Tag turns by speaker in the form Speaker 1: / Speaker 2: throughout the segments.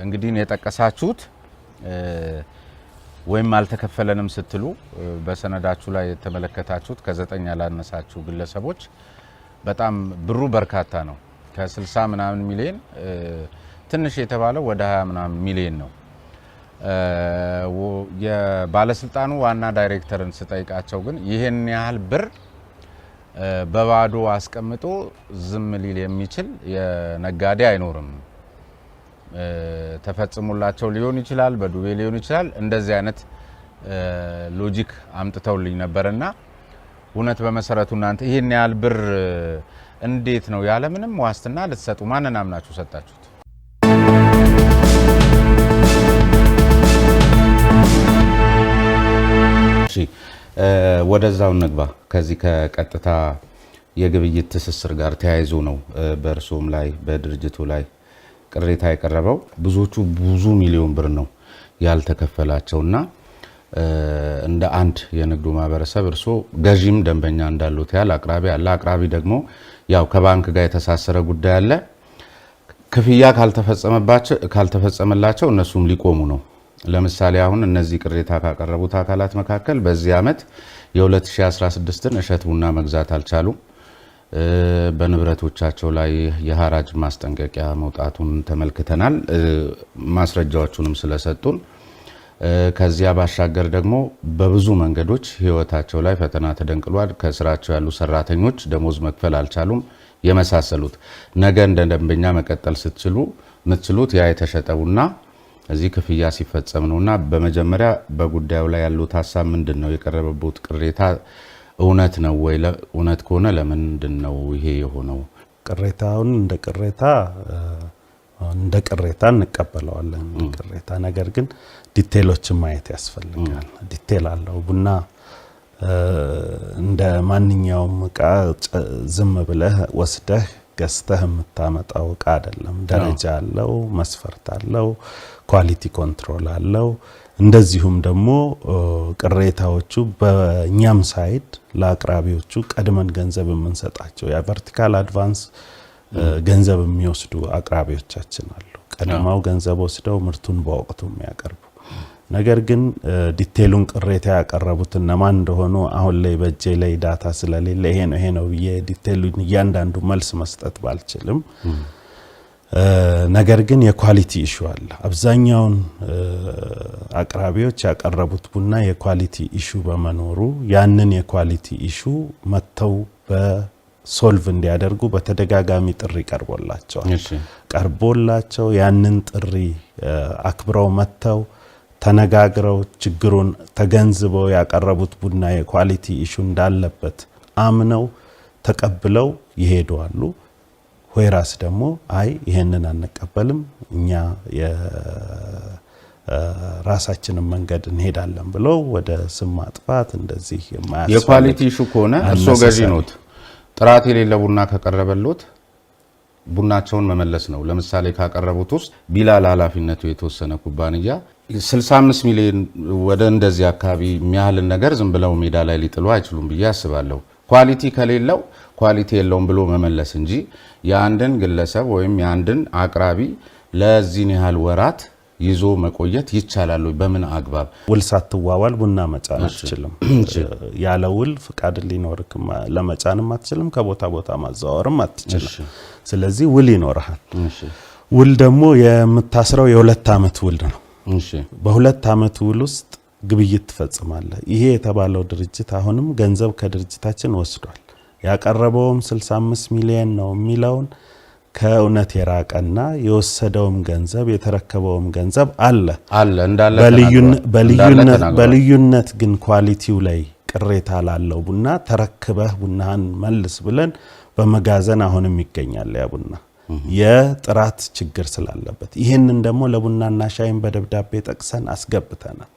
Speaker 1: እንግዲህ የጠቀሳችሁት ወይም አልተከፈለንም ስትሉ በሰነዳችሁ ላይ የተመለከታችሁት ከ9 ያላነሳችሁ ግለሰቦች በጣም ብሩ በርካታ ነው። ከ60 ምናምን ሚሊዮን ትንሽ የተባለው ወደ 20 ምናምን ሚሊዮን ነው። የባለስልጣኑ ዋና ዳይሬክተርን ስጠይቃቸው ግን ይሄን ያህል ብር በባዶ አስቀምጦ ዝም ሊል የሚችል የነጋዴ አይኖርም። ተፈጽሞላቸው ሊሆን ይችላል፣ በዱቤ ሊሆን ይችላል። እንደዚህ አይነት ሎጂክ አምጥተውልኝ ነበርና እውነት በመሰረቱ እናንተ ይሄን ያህል ብር እንዴት ነው ያለ ምንም ዋስትና ልትሰጡ ማንን አምናችሁ ሰጣችሁት? እሺ ወደዛው ንግባ። ከዚህ ከቀጥታ የግብይት ትስስር ጋር ተያይዞ ነው በእርሶም ላይ በድርጅቱ ላይ ቅሬታ የቀረበው። ብዙዎቹ ብዙ ሚሊዮን ብር ነው ያልተከፈላቸውና እንደ አንድ የንግዱ ማህበረሰብ እርሶ ገዢም ደንበኛ እንዳሉት ያለ አቅራቢ አለ። አቅራቢ ደግሞ ያው ከባንክ ጋር የተሳሰረ ጉዳይ አለ። ክፍያ ካልተፈጸመላቸው እነሱም ሊቆሙ ነው። ለምሳሌ አሁን እነዚህ ቅሬታ ካቀረቡት አካላት መካከል በዚህ አመት የ2016ን እሸት ቡና መግዛት አልቻሉም። በንብረቶቻቸው ላይ የሐራጅ ማስጠንቀቂያ መውጣቱን ተመልክተናል፣ ማስረጃዎቹንም ስለሰጡን። ከዚያ ባሻገር ደግሞ በብዙ መንገዶች ህይወታቸው ላይ ፈተና ተደንቅሏል። ከስራቸው ያሉ ሰራተኞች ደሞዝ መክፈል አልቻሉም የመሳሰሉት። ነገ እንደ ደንበኛ መቀጠል ምትችሉት ያ የተሸጠውና እዚህ ክፍያ ሲፈጸም ነውና በመጀመሪያ በጉዳዩ ላይ ያሉት ሀሳብ ምንድነው? የቀረበበት ቅሬታ እውነት ነው ወይ? እውነት ከሆነ ለምንድን ነው ይሄ የሆነው?
Speaker 2: ቅሬታውን እንደ ቅሬታ እንቀበለዋለን። ቅሬታ ነገር ግን ዲቴሎችን ማየት ያስፈልጋል። ዲቴል አለው። ቡና እንደ ማንኛውም እቃ ዝም ብለህ ወስደህ ገዝተህ የምታመጣው እቃ አይደለም። ደረጃ አለው፣ መስፈርት አለው፣ ኳሊቲ ኮንትሮል አለው። እንደዚሁም ደግሞ ቅሬታዎቹ በእኛም ሳይድ ለአቅራቢዎቹ ቀድመን ገንዘብ የምንሰጣቸው ያ ቨርቲካል አድቫንስ ገንዘብ የሚወስዱ አቅራቢዎቻችን አሉ። ቀድመው ገንዘብ ወስደው ምርቱን በወቅቱ የሚያቀርቡ። ነገር ግን ዲቴሉን ቅሬታ ያቀረቡት እነማን እንደሆኑ አሁን ላይ በእጄ ላይ ዳታ ስለሌለ ይሄ ነው ብዬ ዲቴሉን እያንዳንዱ መልስ መስጠት ባልችልም፣ ነገር ግን የኳሊቲ ኢሹ አለ። አብዛኛውን አቅራቢዎች ያቀረቡት ቡና የኳሊቲ ኢሹ በመኖሩ ያንን የኳሊቲ ኢሹ መተው በሶልቭ እንዲያደርጉ በተደጋጋሚ ጥሪ ቀርቦላቸው ያንን ጥሪ አክብረው መተው ተነጋግረው ችግሩን ተገንዝበው ያቀረቡት ቡና የኳሊቲ ኢሹ እንዳለበት አምነው ተቀብለው ይሄዳሉ። ሆይራስ ደግሞ አይ ይሄንን አንቀበልም እኛ የራሳችንን መንገድ እንሄዳለን ብለው ወደ ስም ማጥፋት እንደዚህ የማያስፈልግ
Speaker 1: የኳሊቲ ኢሹ ከሆነ እርሶ ገዢ ኖት፣ ጥራት የሌለው ቡና ከቀረበሎት ቡናቸውን መመለስ ነው። ለምሳሌ ካቀረቡት ውስጥ ቢላል ኃላፊነቱ የተወሰነ ኩባንያ 65 ሚሊዮን ወደ እንደዚህ አካባቢ የሚያህል ነገር ዝም ብለው ሜዳ ላይ ሊጥሉ አይችሉም ብዬ አስባለሁ። ኳሊቲ ከሌለው ኳሊቲ የለውም ብሎ መመለስ እንጂ የአንድን ግለሰብ ወይም የአንድን አቅራቢ ለዚህን ያህል ወራት ይዞ መቆየት ይቻላል ወይ? በምን አግባብ?
Speaker 2: ውል ሳትዋዋል ቡና መጫን አትችልም። ያለ ውል ፍቃድ ሊኖርክ ለመጫንም አትችልም፣ ከቦታ ቦታ ማዘዋወርም አትችልም። ስለዚህ ውል ይኖርሃል። ውል ደግሞ የምታስረው የ2 አመት ውል ነው። በ2 አመት ውል ውስጥ ግብይት ትፈጽማለህ። ይሄ የተባለው ድርጅት አሁንም ገንዘብ ከድርጅታችን ወስዷል። ያቀረበውም 65 ሚሊዮን ነው የሚለውን ከእውነት የራቀና የወሰደውም ገንዘብ የተረከበውም ገንዘብ አለ
Speaker 1: እንዳለ
Speaker 2: በልዩነት ግን ኳሊቲው ላይ ቅሬታ ላለው ቡና ተረክበህ ቡናን መልስ ብለን በመጋዘን አሁንም ይገኛል። ያ ቡና የጥራት ችግር ስላለበት ይሄንን ደግሞ ለቡናና ሻይን በደብዳቤ ጠቅሰን አስገብተናል።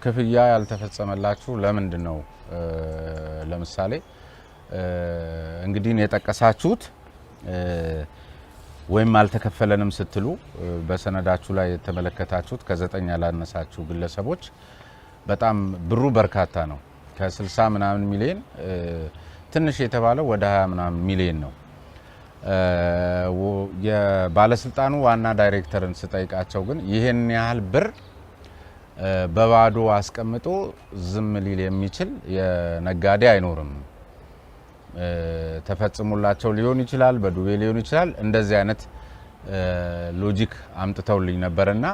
Speaker 1: ክፍያ ያልተፈጸመላችሁ ለምንድን ነው? ለምሳሌ እንግዲህ የጠቀሳችሁት ወይም አልተከፈለንም ስትሉ በሰነዳችሁ ላይ የተመለከታችሁት ከ9 ያላነሳችሁ ግለሰቦች በጣም ብሩ በርካታ ነው። ከ60 ምናምን ሚሊዮን ትንሽ የተባለው ወደ 20 ምናምን ሚሊዮን ነው። የባለስልጣኑ ዋና ዳይሬክተርን ስጠይቃቸው ግን ይሄን ያህል ብር በባዶ አስቀምጦ ዝም ሊል የሚችል የነጋዴ አይኖርም። ተፈጽሞላቸው ሊሆን ይችላል፣ በዱቤ ሊሆን ይችላል። እንደዚህ አይነት ሎጂክ አምጥተውልኝ ነበርና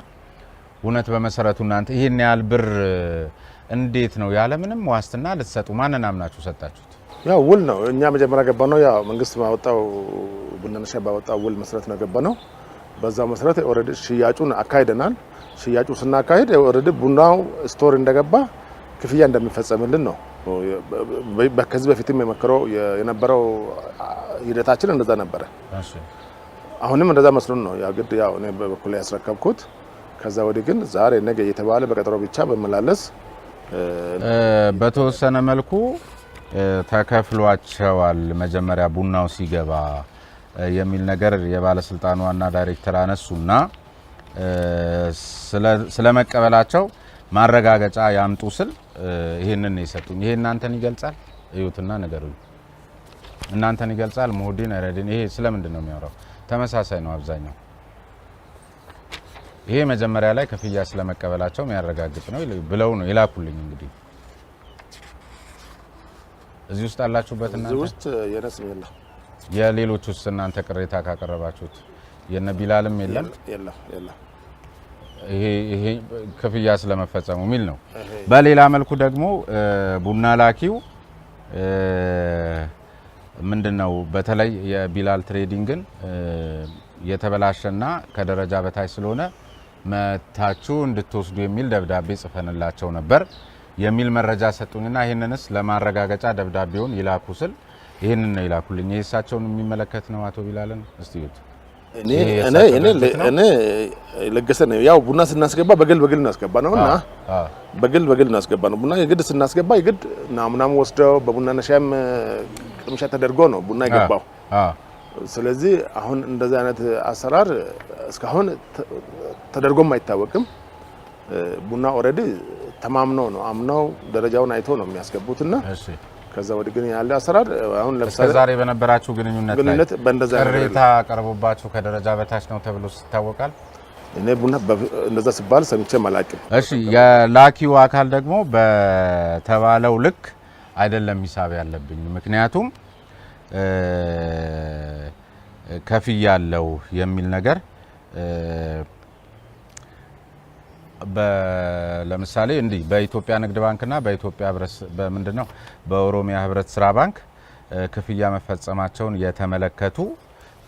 Speaker 1: እውነት በመሰረቱ እናንተ ይሄን ያህል ብር እንዴት ነው ያለ ምንም ዋስትና ልትሰጡ ማንን አምናችሁ ሰጣችሁት?
Speaker 3: ያው ውል ነው። እኛ መጀመሪያ ገባነው ያው መንግስት ባወጣው ቡናና ሻይ ባወጣው ውል መሰረት ነው ገባነው። በዛው መሰረት ኦሬዲ ሽያጩን አካሂደናል። ሽያጩ ስናካሂድ ኦሬዲ ቡናው ስቶር እንደገባ ክፍያ እንደሚፈጸምልን ነው። ከዚህ በፊትም የነበረው ሂደታችን እንደዛ ነበረ። እሺ አሁንም እንደዛ መስሎን ነው ያው ግድ ያው እኔ በበኩሌ ያስረከብኩት። ከዛ ወዲህ ግን ዛሬ ነገ እየተባለ በቀጠሮ ብቻ በመላለስ
Speaker 1: በተወሰነ መልኩ ተከፍሏቸዋል መጀመሪያ ቡናው ሲገባ የሚል ነገር የባለስልጣኑ ዋና ዳይሬክተር አነሱና ስለመቀበላቸው ማረጋገጫ ያምጡ ስል ይሄንን የሰጡኝ። ይሄ እናንተን ይገልጻል? እዩትና ነገሩኝ። እናንተን ይገልጻል? ሙሁዲን ረዲን ይሄ ስለምንድን ነው የሚያወራው? ተመሳሳይ ነው አብዛኛው። ይሄ መጀመሪያ ላይ ክፍያ ስለመቀበላቸው የሚያረጋግጥ ነው ብለው ነው ይላኩልኝ። እንግዲህ እዚህ ውስጥ አላችሁበት እናንተ?
Speaker 3: እዚህ ውስጥ የነስ የለም።
Speaker 1: የሌሎች ውስጥ እናንተ ቅሬታ ካቀረባችሁት የነ ቢላልም የለም?
Speaker 3: የለም።
Speaker 1: ይሄ ክፍያ ስለመፈጸሙ ሚል ነው። በሌላ መልኩ ደግሞ ቡና ላኪው ምንድነው በተለይ የቢላል ትሬዲንግን የተበላሸና ከደረጃ በታች ስለሆነ መታችሁ እንድትወስዱ የሚል ደብዳቤ ጽፈንላቸው ነበር የሚል መረጃ ሰጡኝና ይሄንንስ ለማረጋገጫ ደብዳቤውን ይላኩ ስል ይሄንን ነው ይላኩልኝ። እሳቸውን የሚመለከት ነው አቶ ቢላልን እስቲዩት። እኔ
Speaker 3: ለገሰ ነው ያው ቡና ስናስገባ በግል ነው ያስገባነውና በግል ነው ያስገባነው። ቡና የግድ ስናስገባ የግድ ናሙናም ወስደው በቡናና ሻይም ቅምሻ ተደርጎ ነው ቡና የገባው። ስለዚህ አሁን እንደዚህ አይነት አሰራር እስካሁን ተደርጎም አይታወቅም። ቡና ኦሬዲ ተማምነው ነው አምነው ደረጃውን አይቶ ነው የሚያስገቡትና ከዛ ወዲህ ግን ያለ አሰራር አሁን ለምሳሌ
Speaker 1: ዛሬ በነበራችሁ ግንኙነት ላይ ቅሬታ ቀርቦባችሁ ከደረጃ በታች ነው ተብሎ ይታወቃል?
Speaker 3: እኔ ቡና እንደዛ ሲባል ሰምቼ አላውቅም።
Speaker 1: እሺ የላኪው አካል ደግሞ በተባለው ልክ አይደለም ሂሳብ ያለብኝ ምክንያቱም ከፍያለው የሚል ነገር ለምሳሌ እንዲህ በኢትዮጵያ ንግድ ባንክና በኢትዮጵያ በምንድነው በኦሮሚያ ህብረት ስራ ባንክ ክፍያ መፈጸማቸውን የተመለከቱ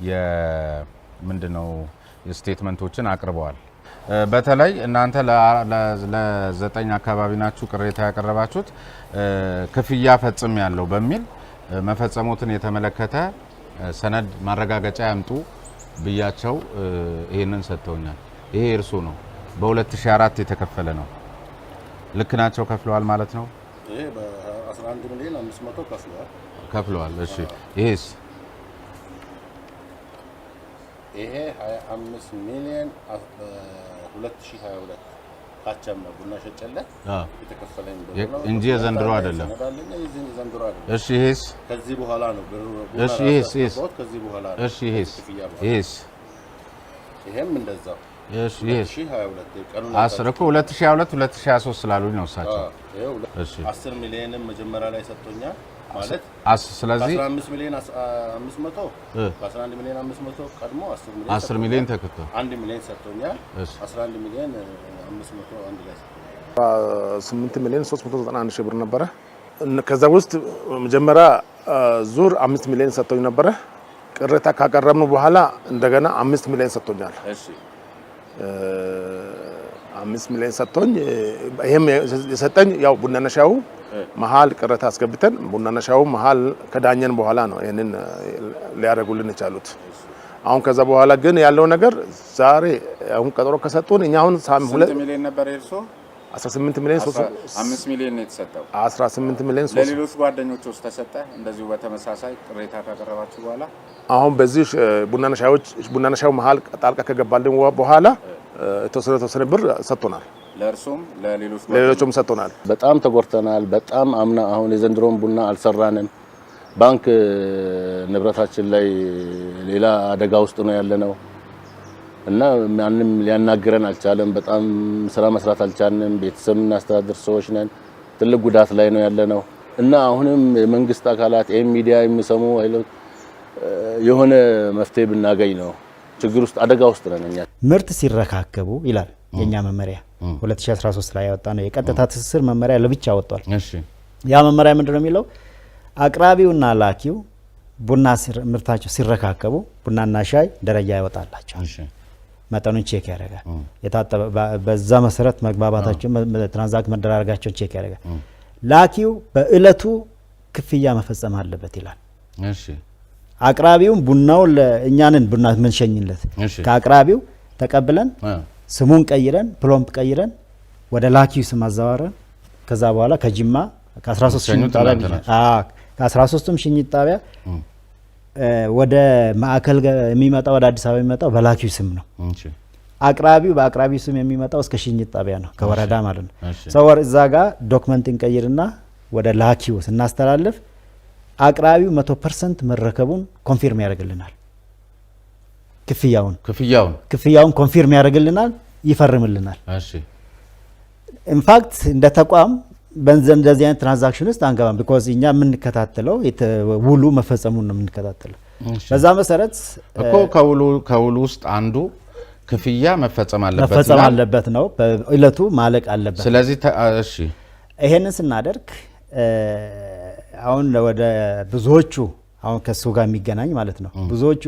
Speaker 1: የምንድነው ስቴትመንቶችን አቅርበዋል። በተለይ እናንተ ለ9 አካባቢ ናችሁ ቅሬታ ያቀረባችሁት ክፍያ ፈጽም ያለው በሚል መፈጸሙትን የተመለከተ ሰነድ ማረጋገጫ ያምጡ ብያቸው ይሄንን ሰጥተውኛል። ይሄ እርሱ ነው በ2004 የተከፈለ ነው። ልክ ናቸው ከፍለዋል ማለት ነው።
Speaker 4: ይሄ በ11 ሚሊዮን 500
Speaker 1: ከፍለዋል። እሺ ይሄስ?
Speaker 4: ይሄ 25 ሚሊዮን 2022 ካቻም ቡና ሸጨለ የተከፈለኝ ነው
Speaker 1: እንጂ የዘንድሮ አይደለም። እሺ ይሄስ?
Speaker 4: ከዚህ በኋላ ነው ብሩ።
Speaker 1: እሺ ይሄስ?
Speaker 4: ከዚህ በኋላ ነው።
Speaker 1: እሺ ይሄስ?
Speaker 4: ይሄም እንደዛው።
Speaker 1: እሺ ይሄስ?
Speaker 4: 2022 ቀኑን
Speaker 1: 2022 2023 ስላሉኝ ነው እሳቸው።
Speaker 4: እሺ 10 ሚሊዮንም መጀመሪያ ላይ ሰጥቶኛል ማለት
Speaker 1: ስለዚህ
Speaker 4: 15 ሚሊዮን 500 በ11 ሚሊዮን 500 ቀድሞ
Speaker 1: 10 ሚሊዮን ተከቶ
Speaker 4: 1 ሚሊዮን ሰጥቶኛል። 11 ሚሊዮን 500 አንድ ላይ
Speaker 3: 8 ሚሊዮን 391 ሺህ ብር ነበረ። ከዛ ውስጥ መጀመሪያ ዙር 5 ሚሊዮን ሰጥቶኝ ነበረ። ቅሬታ ካቀረብን በኋላ እንደገና 5 ሚሊዮን ሰጥቶኛል።
Speaker 4: እሺ
Speaker 3: 5 ሚሊዮን ሰጥቶኝ ይሄም የሰጠኝ ያው ቡናና ሻዩ መሀል ቅሬታ አስገብተን ቡናና ሻዩ መሀል ከዳኘን በኋላ ነው ይሄንን ሊያደርጉልን የቻሉት። አሁን ከዛ በኋላ ግን ያለው ነገር ዛሬ አሁን ቀጠሮ ከሰጡን እኛ አሁን
Speaker 4: 2 ሚሊዮን ነበር እርሶ
Speaker 3: 18 ሚሊዮን
Speaker 4: 5 ሚሊዮን ነው የተሰጠው።
Speaker 3: 18 ሚሊዮን
Speaker 4: ለሌሎች ጓደኞች ውስጥ ተሰጠ እንደዚሁ በተመሳሳይ ቅሬታ ካቀረባችሁ በኋላ
Speaker 3: አሁን በዚህ ቡናና ሻዩ መሀል ጣልቃ ከገባልን በኋላ የተወሰነ ብር ሰጥቶናል።
Speaker 4: ለእርሶም
Speaker 3: ለሌሎችም ሰጥቶናል።
Speaker 4: በጣም ተጎርተናል። በጣም አምና አሁን የዘንድሮን ቡና አልሰራንም።
Speaker 5: ባንክ ንብረታችን ላይ ሌላ አደጋ ውስጥ ነው ያለነው እና ማንም ሊያናግረን አልቻለም። በጣም ስራ መስራት አልቻልንም። ቤተሰብ እናስተዳድር ሰዎች ነን። ትልቅ ጉዳት ላይ ነው ያለነው እና አሁንም የመንግስት አካላት ሚዲያ የሚሰሙ አይሉት የሆነ መፍትሄ ብናገኝ ነው። ችግር ውስጥ አደጋ ውስጥ ነን እኛ።
Speaker 6: ምርት ሲረካከቡ ይላል የኛ መመሪያ 2013 ላይ ያወጣ ነው። የቀጥታ ትስስር መመሪያ ለብቻ ወጥቷል።
Speaker 1: እሺ
Speaker 6: ያ መመሪያ ምንድነው የሚለው? አቅራቢውና ላኪው ቡና ምርታቸው ሲረካከቡ ቡናና ሻይ ደረጃ ያወጣላቸው።
Speaker 1: እሺ
Speaker 6: መጠኑን ቼክ ያደርጋል። የታጠበ በዛ መሰረት መግባባታቸው ትራንዛክት መደራረጋቸውን ቼክ ያደርጋል። ላኪው በእለቱ ክፍያ መፈጸም አለበት ይላል።
Speaker 1: እሺ
Speaker 6: አቅራቢውም ቡናው ለእኛንን ቡና ምን ሸኝለት ከአቅራቢው ተቀብለን ስሙን ቀይረን ፕሎምፕ ቀይረን ወደ ላኪው ስም አዛዋረን ከዛ በኋላ ከጅማ ከ13 ሽኝት ጣቢያ ከ13ቱም ሽኝት ጣቢያ ወደ ማዕከል የሚመጣው ወደ አዲስ አበባ የሚመጣው በላኪው ስም ነው። አቅራቢው በአቅራቢው ስም የሚመጣው እስከ ሽኝት ጣቢያ ነው ከወረዳ ማለት ነው። ሰወር እዛ ጋር ዶክመንት እንቀይርና ወደ ላኪው ስናስተላልፍ አቅራቢው 100% መረከቡን ኮንፊርም ያደርግልናል። ክፍያውን ኮንፊርም ያደርግልናል፣ ይፈርምልናል።
Speaker 1: እሺ
Speaker 6: ኢንፋክት እንደ ተቋም እንደዚህ አይነት ትራንዛክሽን ውስጥ አንገባም። ቢኮዝ እኛ የምንከታተለው ውሉ መፈጸሙን ነው የምንከታተለው። በዛ መሰረት
Speaker 1: እኮ ከውሉ ውስጥ አንዱ ክፍያ መፈጸም አለበት
Speaker 6: ነው፣ በእለቱ ማለቅ አለበት።
Speaker 1: ስለዚህ እሺ
Speaker 6: ይሄንን ስናደርግ አሁን ወደ ብዙዎቹ አሁን ከሱ ጋር የሚገናኝ ማለት ነው ብዙዎቹ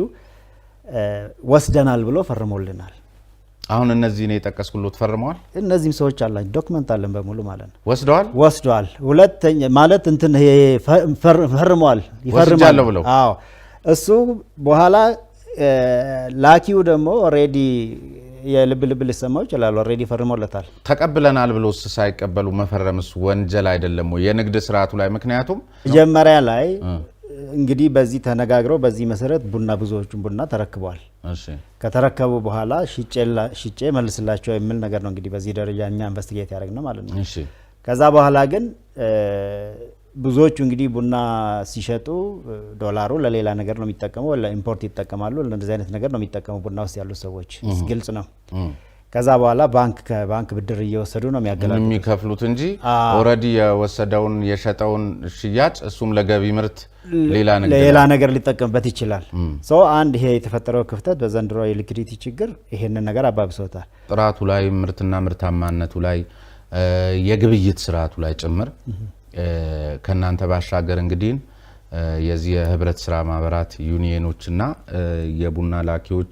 Speaker 6: ወስደናል ብሎ ፈርሞልናል።
Speaker 1: አሁን እነዚህ ነው የጠቀስኩልዎት ፈርመዋል።
Speaker 6: እነዚህም ሰዎች አላቸው ዶክመንት አለን በሙሉ ማለት ነው።
Speaker 1: ወስደዋል
Speaker 6: ሁለተኛ ማለት እንትን ፈርመዋል
Speaker 1: ይፈርማል ብለው
Speaker 6: አዎ እሱ በኋላ ላኪው ደግሞ ኦሬዲ የልብ ሊሰማው ይችላል። ኦሬዲ ፈርሞለታል።
Speaker 1: ተቀብለናል ብሎ ሳይቀበሉ መፈረምስ ወንጀል አይደለም ወይ የንግድ ስርዓቱ ላይ? ምክንያቱም
Speaker 6: መጀመሪያ ላይ እንግዲህ በዚህ ተነጋግረው በዚህ መሰረት ብዙዎቹን ቡና ተረክበዋል።
Speaker 1: እሺ
Speaker 6: ከተረከቡ በኋላ ሽጬ መልስላቸው የሚል ነገር ነው እንግዲህ በዚህ ደረጃ እኛ ኢንቨስቲጌት ያደረግነው ማለት ነው።
Speaker 1: እሺ
Speaker 6: ከዛ በኋላ ግን ብዙዎቹ እንግዲህ ቡና ሲሸጡ ዶላሩ ለሌላ ነገር ነው የሚጠቀመው፣ ለኢምፖርት ይጠቀማሉ። ለእንደዚህ አይነት ነገር ነው የሚጠቀሙ ቡና ውስጥ ያሉ ሰዎች ግልጽ ነው። ከዛ በኋላ ከባንክ ብድር እየወሰዱ ነው
Speaker 1: የሚከፍሉት እንጂ ኦሬዲ የወሰደውን የሸጠውን ሽያጭ እሱም ለገቢ ምርት
Speaker 6: ሌላ ነገር ሊጠቀምበት ይችላል። አንድ ይሄ የተፈጠረው ክፍተት በዘንድሮ የሊኩዲቲ ችግር ይሄንን ነገር አባብሶታል።
Speaker 1: ጥራቱ ላይ ምርትና ምርታማነቱ ላይ የግብይት ስርዓቱ ላይ ጭምር ከናንተ ባሻገር እንግዲህ የዚህ የህብረት ስራ ማህበራት ዩኒየኖችና የቡና ላኪዎች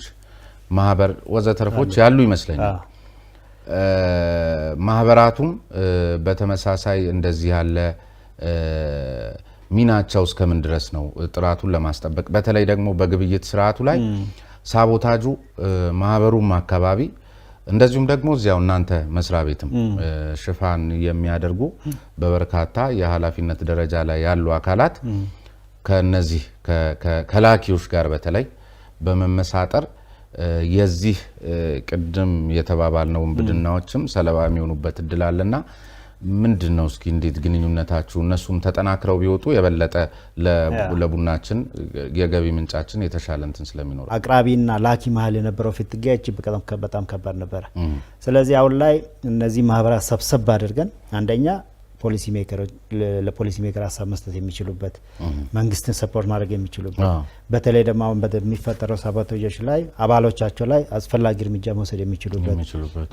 Speaker 1: ማህበር ወዘተርፎች ያሉ ይመስለኛል። ማህበራቱም በተመሳሳይ እንደዚህ ያለ ሚናቸው እስከምን ድረስ ነው ጥራቱን ለማስጠበቅ? በተለይ ደግሞ በግብይት ስርዓቱ ላይ ሳቦታጁ ማህበሩም አካባቢ እንደዚሁም ደግሞ እዚያው እናንተ መስሪያ ቤትም ሽፋን የሚያደርጉ በበርካታ የኃላፊነት ደረጃ ላይ ያሉ አካላት ከነዚህ ከላኪዎች ጋር በተለይ በመመሳጠር የዚህ ቅድም የተባባልነው ብድናዎችም ሰለባ የሚሆኑበት እድል አለና ምንድነው እስኪ እንዴት ግንኙነታችሁ እነሱም ተጠናክረው ቢወጡ የበለጠ ለቡናችን የገቢ ምንጫችን የተሻለ እንትን ስለሚኖር
Speaker 6: አቅራቢና ላኪ መሀል የነበረው ፍትጊያ በጣም ከባድ ነበር። ስለዚህ አሁን ላይ እነዚህ ማህበራት ሰብሰብ አድርገን አንደኛ ፖሊሲ ሜከሮች ለፖሊሲ ሜከር ሀሳብ መስጠት የሚችሉበት መንግስትን ሰፖርት ማድረግ የሚችሉበት በተለይ ደግሞ አሁን በሚፈጠረው ሳቦታጆች ላይ አባሎቻቸው ላይ አስፈላጊ እርምጃ መውሰድ የሚችሉበት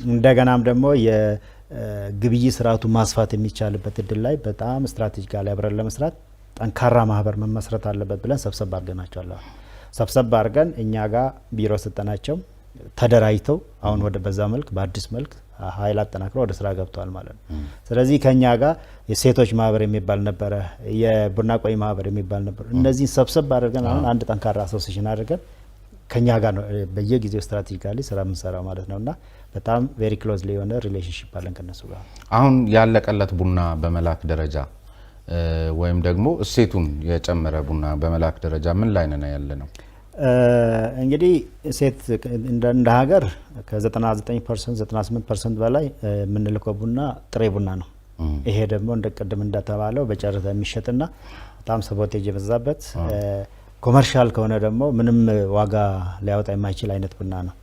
Speaker 6: እንደገናም ደግሞ የግብይት ስርዓቱ ማስፋት የሚቻልበት እድል ላይ በጣም ስትራቴጂካሊ አብረን ለመስራት ጠንካራ ማህበር መመስረት አለበት ብለን ሰብሰብ አድርገናቸዋል። ሰብሰብ አድርገን እኛ ጋር ቢሮ ሰጠናቸው ተደራጅተው አሁን ወደ በዛ መልክ በአዲስ መልክ ኃይል አጠናክረው ወደ ስራ ገብተዋል ማለት ነው። ስለዚህ ከኛ ጋር የሴቶች ማህበር የሚባል ነበረ፣ የቡና ቆይ ማህበር የሚባል ነበር። እነዚህን ሰብሰብ አድርገን አሁን አንድ ጠንካራ አሶሲዬሽን አድርገን ከኛ ጋር ነው በየጊዜው ስትራቴጂካሊ ስራ የምንሰራው ማለት ነውና በጣም ቬሪ ክሎዝሊ የሆነ ሪሌሽንሺፕ አለን ከነሱ ጋር።
Speaker 1: አሁን ያለቀለት ቡና በመላክ ደረጃ ወይም ደግሞ እሴቱን የጨመረ ቡና በመላክ ደረጃ ምን ላይ ነን ያለ ነው?
Speaker 6: እንግዲህ ሴት እንደ ሀገር ከ99% 98% በላይ የምንልከው ቡና ጥሬ ቡና ነው። ይሄ ደግሞ እንደ ቅድም እንደተባለው በጨረታ የሚሸጥና በጣም ሰቦቴጅ የበዛበት ኮመርሻል ከሆነ ደግሞ ምንም ዋጋ ሊያወጣ የማይችል አይነት ቡና ነው።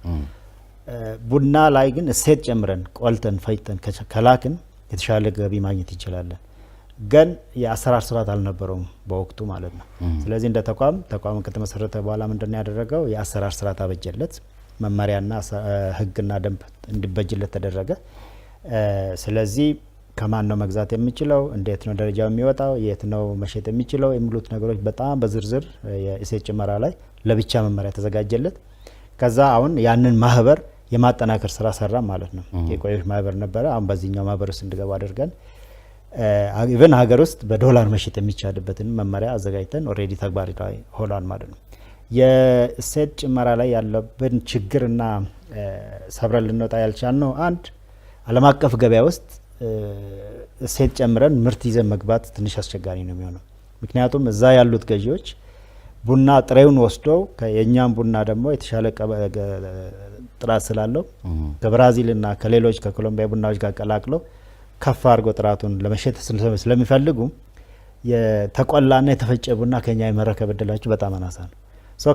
Speaker 6: ቡና ላይ ግን እሴት ጨምረን ቆልተን ፈጭተን ከላክን የተሻለ ገቢ ማግኘት እንችላለን። ግን የአሰራር ስርዓት አልነበረውም በወቅቱ ማለት ነው። ስለዚህ እንደ ተቋም ከተመሰረተ በኋላ ምንድነው ያደረገው? የአሰራር ስርዓት አበጀለት፣ መመሪያና ህግና ደንብ እንዲበጅለት ተደረገ። ስለዚህ ከማን ነው መግዛት የሚችለው፣ እንዴት ነው ደረጃው የሚወጣው፣ የት ነው መሸጥ የሚችለው የሚሉት ነገሮች በጣም በዝርዝር የእሴት ጭመራ ላይ ለብቻ መመሪያ ተዘጋጀለት። ከዛ አሁን ያንን ማህበር የማጠናከር ስራ ሰራ ማለት ነው። የቆዮች ማህበር ነበረ። አሁን በዚህኛው ማህበር ውስጥ እንዲገባ አድርገን ኢቨን ሀገር ውስጥ በዶላር መሸጥ የሚቻልበትን መመሪያ አዘጋጅተን ኦልሬዲ ተግባራዊ ሆኗል ማለት ነው። የእሴት ጭመራ ላይ ያለብን ችግርና ሰብረን ልንወጣ ያልቻልነው አንድ ዓለም አቀፍ ገበያ ውስጥ እሴት ጨምረን ምርት ይዘን መግባት ትንሽ አስቸጋሪ ነው የሚሆነው። ምክንያቱም እዛ ያሉት ገዢዎች ቡና ጥሬውን ወስደው የኛም ቡና ደግሞ የተሻለ ጥራት ስላለው ከብራዚልና ከሌሎች ከኮሎምቢያ ቡናዎች ጋር ቀላቅለው ከፍ አድርጎ ጥራቱን ለመሸጥ ስለሚፈልጉ የተቆላና የተፈጨ ቡና ከኛ የመረከብ እድላቸው በጣም አናሳ ነው።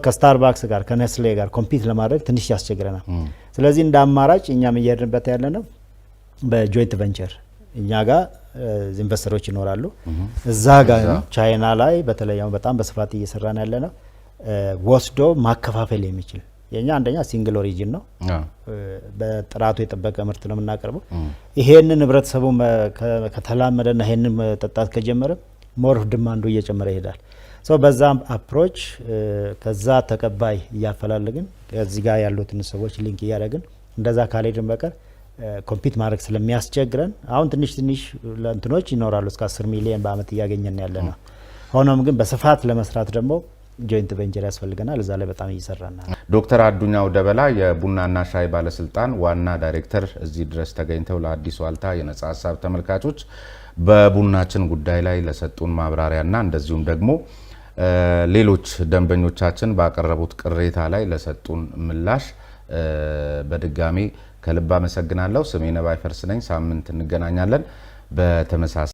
Speaker 6: ከስታርባክስ ጋር ከኔስሌ ጋር ኮምፒት ለማድረግ ትንሽ ያስቸግረናል። ስለዚህ እንደ አማራጭ እኛም እየሄድንበት ያለ ነው በጆይንት ቬንቸር እኛ ጋር ኢንቨስተሮች ይኖራሉ። እዛ ጋር ቻይና ላይ በተለይ በጣም በስፋት እየሰራን ያለ ነው ወስዶ ማከፋፈል የሚችል የኛ አንደኛ ሲንግል ኦሪጂን ነው። በጥራቱ የጠበቀ ምርት ነው የምናቀርበው። ይሄንን ህብረተሰቡ ከተላመደና ይሄንን መጠጣት ከጀመረ ሞር ዲማንዱ እየጨመረ ይሄዳል። በዛም አፕሮች ከዛ ተቀባይ እያፈላለግን ከዚህ ጋር ያሉትን ሰዎች ሊንክ እያደረግን እንደዛ ካልሄድን በቀር ኮምፒት ማድረግ ስለሚያስቸግረን አሁን ትንሽ ለእንትኖች ይኖራሉ እስከ 10 ሚሊዮን በአመት እያገኘን ያለ ነው። ሆኖም ግን በስፋት ለመስራት ደግሞ ጆይንት ቬንቸር ያስፈልገናል። እዛ ላይ በጣም እየሰራናል።
Speaker 1: ዶክተር አዱኛው ደበላ የቡናና ሻይ ባለስልጣን ዋና ዳይሬክተር እዚህ ድረስ ተገኝተው ለአዲስ ዋልታ የነጻ ሀሳብ ተመልካቾች በቡናችን ጉዳይ ላይ ለሰጡን ማብራሪያና እንደዚሁም ደግሞ ሌሎች ደንበኞቻችን ባቀረቡት ቅሬታ ላይ ለሰጡን ምላሽ በድጋሚ ከልብ አመሰግናለሁ። ስሜ ነባይ ፈርስ ነኝ። ሳምንት እንገናኛለን በተመሳሳይ